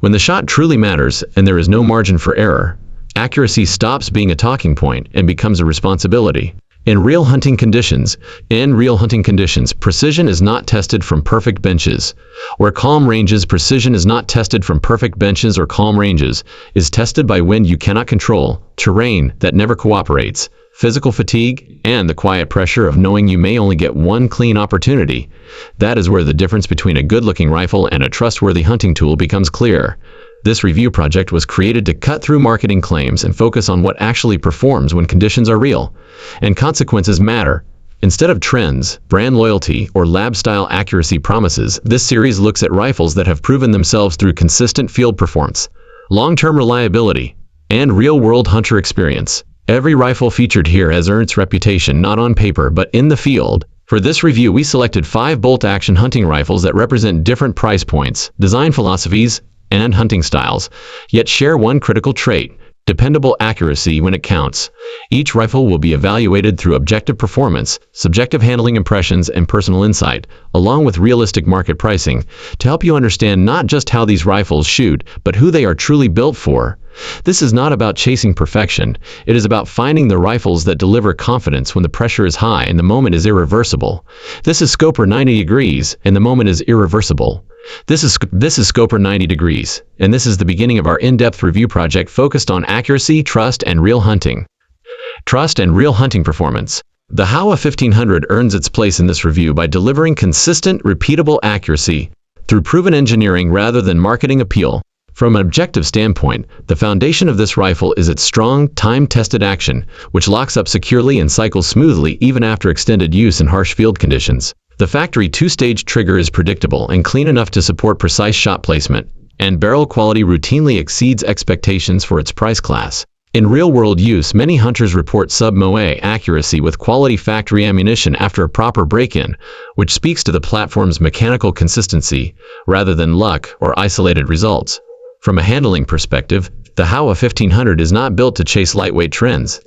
When the shot truly matters and there is no margin for error, accuracy stops being a talking point and becomes a responsibility. In real hunting conditions, precision is not tested from perfect benches. Where calm ranges, precision is not tested from perfect benches or calm ranges, is tested by wind you cannot control, terrain that never cooperates, physical fatigue, and the quiet pressure of knowing you may only get one clean opportunity. That is where the difference between a good-looking rifle and a trustworthy hunting tool becomes clear. This review project was created to cut through marketing claims and focus on what actually performs when conditions are real and consequences matter. Instead of trends, brand loyalty, or lab-style accuracy promises, this series looks at rifles that have proven themselves through consistent field performance, long-term reliability, and real-world hunter experience. Every rifle featured here has earned its reputation not on paper but in the field. For this review, we selected 5 bolt-action hunting rifles that represent different price points, design philosophies, and hunting styles, yet share one critical trait: dependable accuracy when it counts. Each rifle will be evaluated through objective performance, subjective handling impressions, and personal insight, along with realistic market pricing, to help you understand not just how these rifles shoot, but who they are truly built for. This is not about chasing perfection. It is about finding the rifles that deliver confidence when the pressure is high and the moment is irreversible. This is Scoper 90 degrees, and the moment is irreversible. This is Scoper 90 degrees, and this is the beginning of our in-depth review project focused on accuracy, trust, and real hunting. Trust and real hunting performance. The Howa 1500 earns its place in this review by delivering consistent, repeatable accuracy through proven engineering rather than marketing appeal. From an objective standpoint, the foundation of this rifle is its strong, time-tested action, which locks up securely and cycles smoothly even after extended use in harsh field conditions. The factory 2-stage trigger is predictable and clean enough to support precise shot placement, and barrel quality routinely exceeds expectations for its price class. In real-world use, many hunters report sub-MOA accuracy with quality factory ammunition after a proper break-in, which speaks to the platform's mechanical consistency, rather than luck or isolated results. From a handling perspective, the Howa 1500 is not built to chase lightweight trends.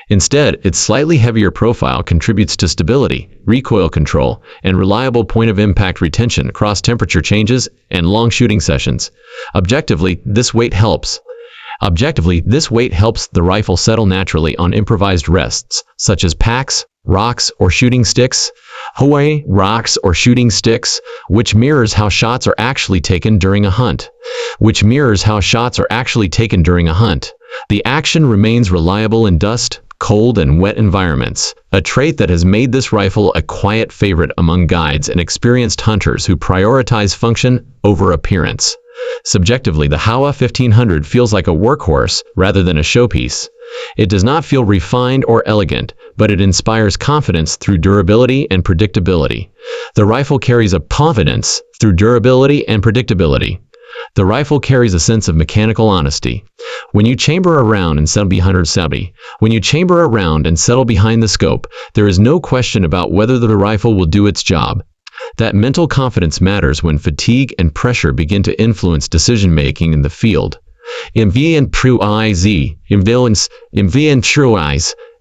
Instead, its slightly heavier profile contributes to stability, recoil control, and reliable point-of-impact retention across temperature changes and long shooting sessions. Objectively, this weight helps the rifle settle naturally on improvised rests, such as packs, rocks, or shooting sticks. Howa rocks or shooting sticks, which mirrors how shots are actually taken during a hunt. The action remains reliable in dust, cold, and wet environments, a trait that has made this rifle a quiet favorite among guides and experienced hunters who prioritize function over appearance. Subjectively, the Howa 1500 feels like a workhorse rather than a showpiece. It does not feel refined or elegant, but it inspires confidence through durability and predictability. The rifle carries a confidence through durability and predictability. The rifle carries a sense of mechanical honesty. When you chamber around and settle behind the scope, there is no question about whether the rifle will do its job. That mental confidence matters when fatigue and pressure begin to influence decision-making in the field.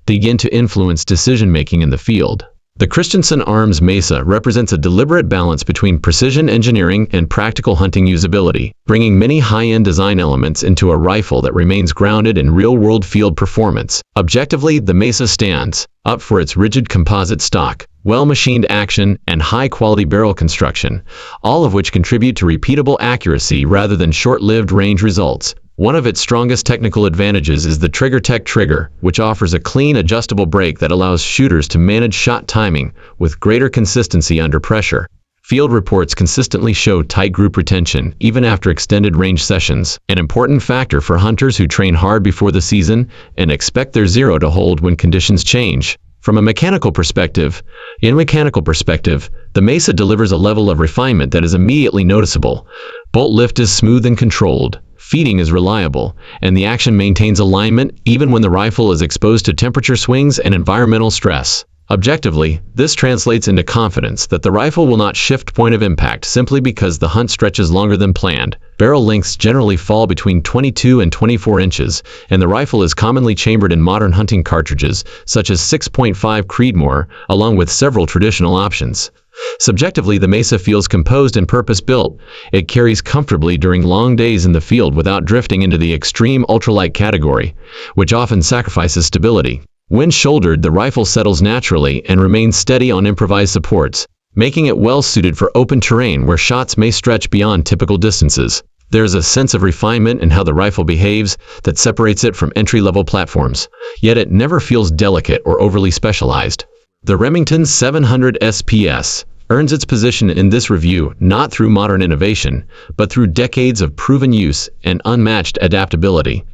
Begin to influence decision-making in the field. The Christensen Arms Mesa represents a deliberate balance between precision engineering and practical hunting usability, bringing many high-end design elements into a rifle that remains grounded in real-world field performance. Objectively, the Mesa stands up for its rigid composite stock, well-machined action, and high-quality barrel construction, all of which contribute to repeatable accuracy rather than short-lived range results. One of its strongest technical advantages is the TriggerTech trigger, which offers a clean, adjustable brake that allows shooters to manage shot timing with greater consistency under pressure. Field reports consistently show tight group retention, even after extended range sessions, an important factor for hunters who train hard before the season and expect their zero to hold when conditions change. From a mechanical perspective, the Mesa delivers a level of refinement that is immediately noticeable. Bolt lift is smooth and controlled. Feeding is reliable, and the action maintains alignment even when the rifle is exposed to temperature swings and environmental stress. Objectively, this translates into confidence that the rifle will not shift point of impact simply because the hunt stretches longer than planned. Barrel lengths generally fall between 22 and 24 inches, and the rifle is commonly chambered in modern hunting cartridges, such as 6.5 Creedmoor, along with several traditional options. Subjectively, the Mesa feels composed and purpose-built. It carries comfortably during long days in the field without drifting into the extreme ultralight category, which often sacrifices stability. When shouldered, the rifle settles naturally and remains steady on improvised supports, making it well-suited for open terrain where shots may stretch beyond typical distances. There's a sense of refinement in how the rifle behaves that separates it from entry-level platforms, yet it never feels delicate or overly specialized. The Remington 700 SPS earns its position in this review not through modern innovation, but through decades of proven use and unmatched adaptability.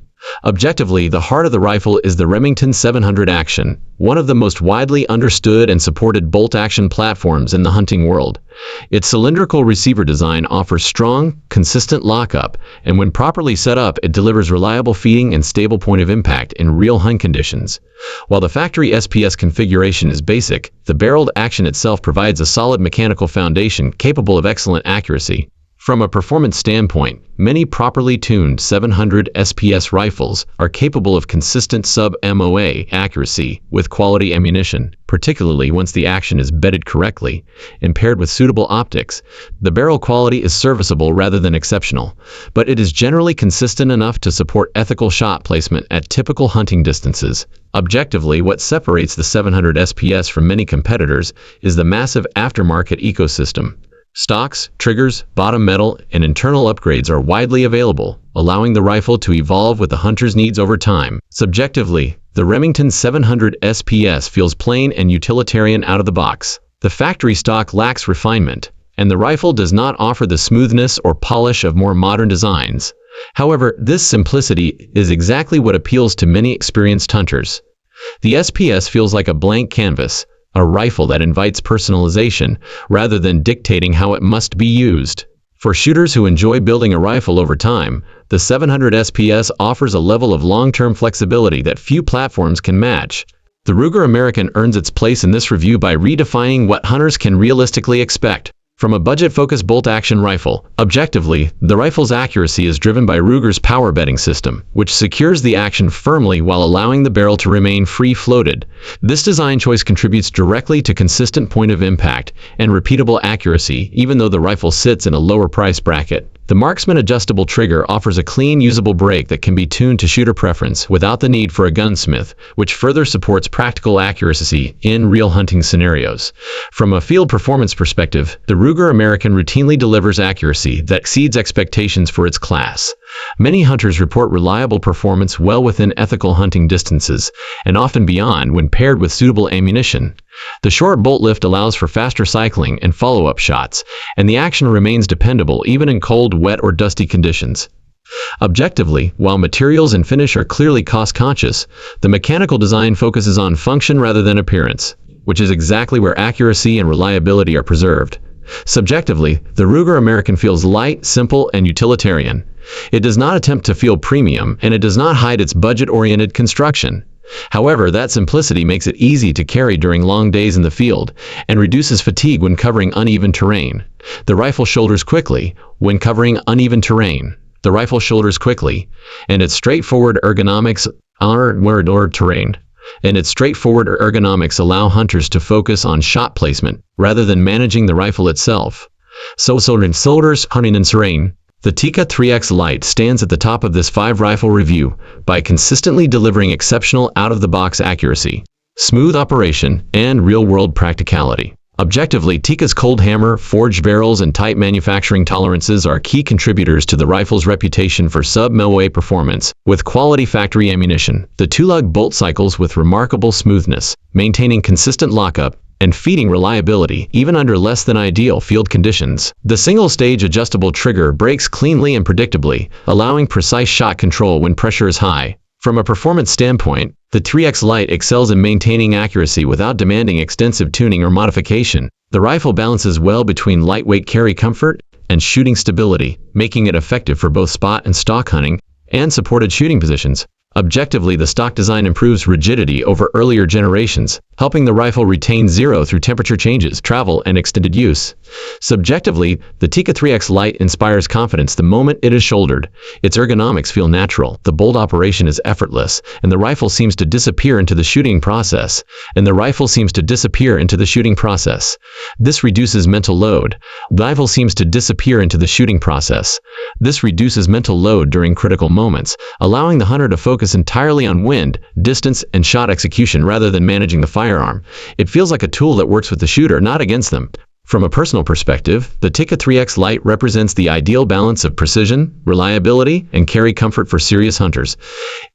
Objectively, the heart of the rifle is the Remington 700 Action, one of the most widely understood and supported bolt-action platforms in the hunting world. Its cylindrical receiver design offers strong, consistent lockup, and when properly set up, it delivers reliable feeding and stable point of impact in real hunt conditions. While the factory SPS configuration is basic, the barreled action itself provides a solid mechanical foundation capable of excellent accuracy. From a performance standpoint, many properly tuned 700 SPS rifles are capable of consistent sub-MOA accuracy with quality ammunition, particularly once the action is bedded correctly and paired with suitable optics. The barrel quality is serviceable rather than exceptional, but it is generally consistent enough to support ethical shot placement at typical hunting distances. Objectively, what separates the 700 SPS from many competitors is the massive aftermarket ecosystem. Stocks, triggers, bottom metal, and internal upgrades are widely available, allowing the rifle to evolve with the hunter's needs over time. Subjectively, the Remington 700 SPS feels plain and utilitarian out of the box. The factory stock lacks refinement, and the rifle does not offer the smoothness or polish of more modern designs. However, this simplicity is exactly what appeals to many experienced hunters. The SPS feels like a blank canvas, a rifle that invites personalization rather than dictating how it must be used. For shooters who enjoy building a rifle over time, the 700 SPS offers a level of long-term flexibility that few platforms can match. The Ruger American earns its place in this review by redefining what hunters can realistically expect from a budget-focused bolt-action rifle. Objectively, the rifle's accuracy is driven by Ruger's power bedding system, which secures the action firmly while allowing the barrel to remain free-floated. This design choice contributes directly to consistent point of impact and repeatable accuracy, even though the rifle sits in a lower price bracket. The Marksman adjustable trigger offers a clean, usable break that can be tuned to shooter preference without the need for a gunsmith, which further supports practical accuracy in real hunting scenarios. From a field performance perspective, the Ruger American routinely delivers accuracy that exceeds expectations for its class. Many hunters report reliable performance well within ethical hunting distances, and often beyond when paired with suitable ammunition. The short bolt lift allows for faster cycling and follow-up shots, and the action remains dependable even in cold, wet, or dusty conditions. Objectively, while materials and finish are clearly cost-conscious, the mechanical design focuses on function rather than appearance, which is exactly where accuracy and reliability are preserved. Subjectively, the Ruger American feels light, simple, and utilitarian. It does not attempt to feel premium, and it does not hide its budget-oriented construction. However, that simplicity makes it easy to carry during long days in the field and reduces fatigue when covering uneven terrain. The rifle shoulders quickly when covering uneven terrain. The rifle shoulders quickly, and its straightforward ergonomics allow hunters to focus on shot placement rather than managing the rifle itself. The Tikka T3x Lite stands at the top of this 5-rifle review by consistently delivering exceptional out-of-the-box accuracy, smooth operation, and real-world practicality. Objectively, Tikka's cold hammer, forged barrels, and tight manufacturing tolerances are key contributors to the rifle's reputation for sub-MOA performance. With quality factory ammunition, the 2-lug bolt cycles with remarkable smoothness, maintaining consistent lockup and feeding reliability even under less than ideal field conditions. The single-stage adjustable trigger breaks cleanly and predictably, allowing precise shot control when pressure is high. From a performance standpoint, the T3x Lite excels in maintaining accuracy without demanding extensive tuning or modification. The rifle balances well between lightweight carry comfort and shooting stability, making it effective for both spot and stalk hunting and supported shooting positions. Objectively, the stock design improves rigidity over earlier generations, helping the rifle retain zero through temperature changes, travel, and extended use. Subjectively, the Tikka T3x Lite inspires confidence the moment it is shouldered. Its ergonomics feel natural, the bolt operation is effortless, and the rifle seems to disappear into the shooting process. This reduces mental load. This reduces mental load during critical moments, allowing the hunter to focus entirely on wind, distance, and shot execution rather than managing the firearm. It feels like a tool that works with the shooter, not against them. From a personal perspective, the Tikka T3x Lite represents the ideal balance of precision, reliability, and carry comfort for serious hunters.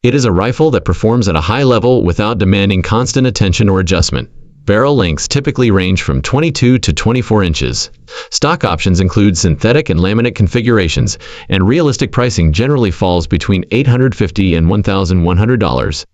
It is a rifle that performs at a high level without demanding constant attention or adjustment. Barrel lengths typically range from 22 to 24 inches. Stock options include synthetic and laminate configurations, and realistic pricing generally falls between $850 and $1,100.